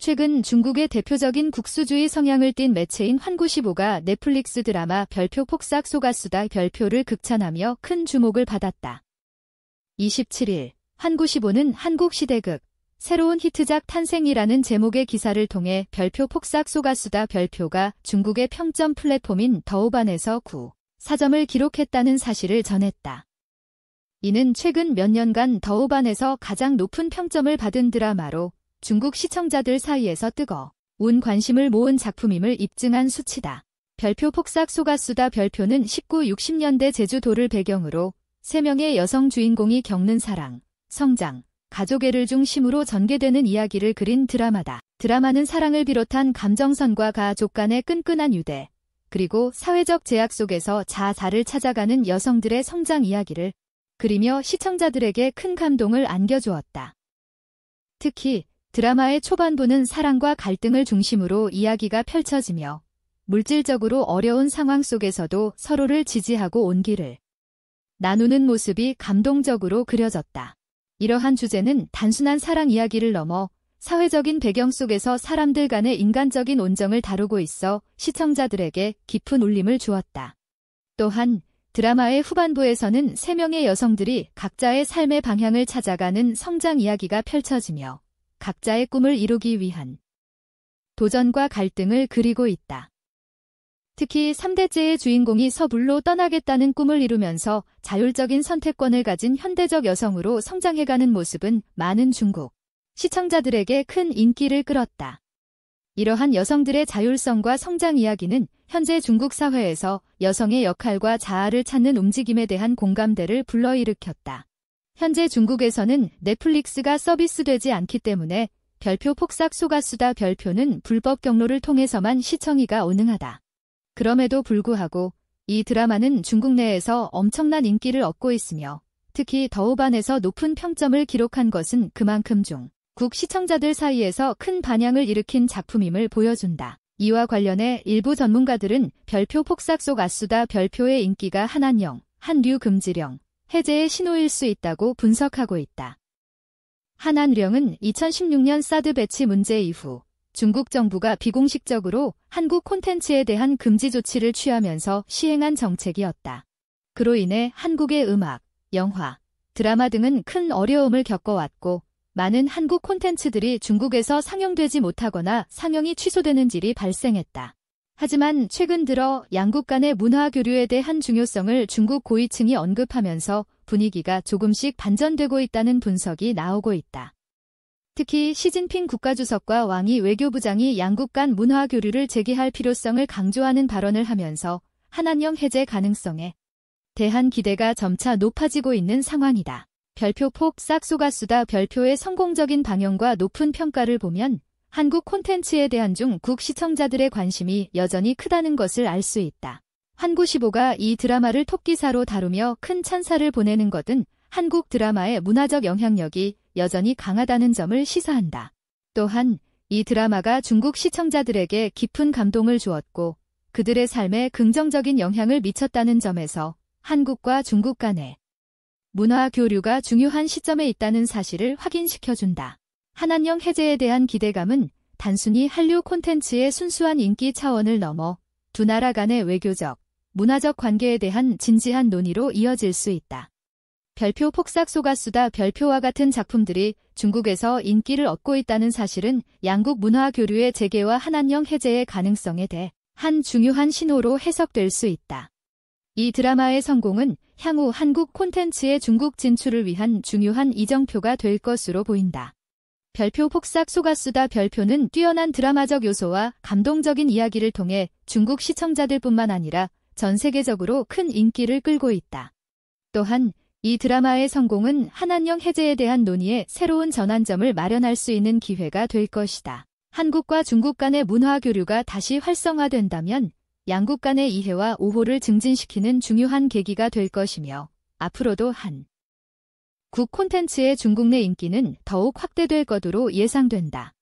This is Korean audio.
최근 중국의 대표적인 국수주의 성향을 띤 매체인 환구시보가 넷플릭스 드라마 별표 폭삭 속았수다 별표를 극찬하며 큰 주목을 받았다. 27일, 환구시보는 한국 시대극, 새로운 히트작 탄생이라는 제목의 기사를 통해 별표 폭삭 속았수다 별표가 중국의 평점 플랫폼인 더우반에서 9.4점을 기록했다는 사실을 전했다. 이는 최근 몇 년간 더우반에서 가장 높은 평점을 받은 드라마로 중국 시청자들 사이에서 뜨거운 관심을 모은 작품임을 입증한 수치다. 별표 폭삭 속았수다 별표는 1960년대 제주도를 배경으로 3명의 여성 주인공이 겪는 사랑, 성장, 가족애를 중심으로 전개되는 이야기를 그린 드라마다. 드라마는 사랑을 비롯한 감정선과 가족 간의 끈끈한 유대, 그리고 사회적 제약 속에서 자아를 찾아가는 여성들의 성장 이야기를 그리며 시청자들에게 큰 감동을 안겨주었다. 특히 드라마의 초반부는 사랑과 갈등을 중심으로 이야기가 펼쳐지며 물질적으로 어려운 상황 속에서도 서로를 지지하고 온기를 나누는 모습이 감동적으로 그려졌다. 이러한 주제는 단순한 사랑 이야기를 넘어 사회적인 배경 속에서 사람들 간의 인간적인 온정을 다루고 있어 시청자들에게 깊은 울림을 주었다. 또한 드라마의 후반부에서는 3명의 여성들이 각자의 삶의 방향을 찾아가는 성장 이야기가 펼쳐지며 각자의 꿈을 이루기 위한 도전과 갈등을 그리고 있다. 특히 3대째의 주인공이 서불로 떠나겠다는 꿈을 이루면서 자율적인 선택권을 가진 현대적 여성으로 성장해가는 모습은 많은 중국 시청자들에게 큰 인기를 끌었다. 이러한 여성들의 자율성과 성장 이야기는 현재 중국 사회에서 여성의 역할과 자아를 찾는 움직임에 대한 공감대를 불러일으켰다. 현재 중국에서는 넷플릭스가 서비스되지 않기 때문에 별표 폭삭 속았수다 별표는 불법 경로를 통해서만 시청이 가능하다. 그럼에도 불구하고 이 드라마는 중국 내에서 엄청난 인기를 얻고 있으며 특히 더우반에서 높은 평점을 기록한 것은 그만큼 중국 시청자들 사이에서 큰 반향을 일으킨 작품임을 보여준다. 이와 관련해 일부 전문가들은 별표 폭삭 속았수다 별표의 인기가 한한령, 한류 금지령, 해제의 신호일 수 있다고 분석하고 있다. 한한령은 2016년 사드 배치 문제 이후 중국 정부가 비공식적으로 한국 콘텐츠에 대한 금지 조치를 취하면서 시행한 정책이었다. 그로 인해 한국의 음악, 영화, 드라마 등은 큰 어려움을 겪어왔고 많은 한국 콘텐츠들이 중국에서 상영되지 못하거나 상영이 취소되는 일이 발생했다. 하지만 최근 들어 양국 간의 문화 교류에 대한 중요성을 중국 고위층이 언급하면서 분위기가 조금씩 반전되고 있다는 분석이 나오고 있다. 특히 시진핑 국가주석과 왕이 외교부장이 양국 간 문화 교류를 재개할 필요성을 강조하는 발언을 하면서 한한령 해제 가능성에 대한 기대가 점차 높아지고 있는 상황이다. 별표 폭삭 속았수다 별표의 성공적인 방영과 높은 평가를 보면 한국 콘텐츠에 대한 중국 시청자들의 관심이 여전히 크다는 것을 알 수 있다. 환구시보가 이 드라마를 톱기사로 다루며 큰 찬사를 보내는 것은 한국 드라마의 문화적 영향력이 여전히 강하다는 점을 시사한다. 또한 이 드라마가 중국 시청자들에게 깊은 감동을 주었고 그들의 삶에 긍정적인 영향을 미쳤다는 점에서 한국과 중국 간의 문화 교류가 중요한 시점에 있다는 사실을 확인시켜준다. 한한령 해제에 대한 기대감은 단순히 한류 콘텐츠의 순수한 인기 차원을 넘어 두 나라 간의 외교적, 문화적 관계에 대한 진지한 논의로 이어질 수 있다. 별표 폭삭 속았수다 별표와 같은 작품들이 중국에서 인기를 얻고 있다는 사실은 양국 문화 교류의 재개와 한한령 해제의 가능성에 대한 중요한 신호로 해석될 수 있다. 이 드라마의 성공은 향후 한국 콘텐츠의 중국 진출을 위한 중요한 이정표가 될 것으로 보인다. 별표 폭삭 속았수다 별표는 뛰어난 드라마적 요소와 감동적인 이야기를 통해 중국 시청자들뿐만 아니라 전 세계적으로 큰 인기를 끌고 있다. 또한 이 드라마의 성공은 한한령 해제에 대한 논의에 새로운 전환점을 마련할 수 있는 기회가 될 것이다. 한국과 중국 간의 문화 교류가 다시 활성화된다면 양국 간의 이해와 우호를 증진시키는 중요한 계기가 될 것이며 앞으로도 한국 콘텐츠의 중국 내 인기는 더욱 확대될 것으로 예상된다.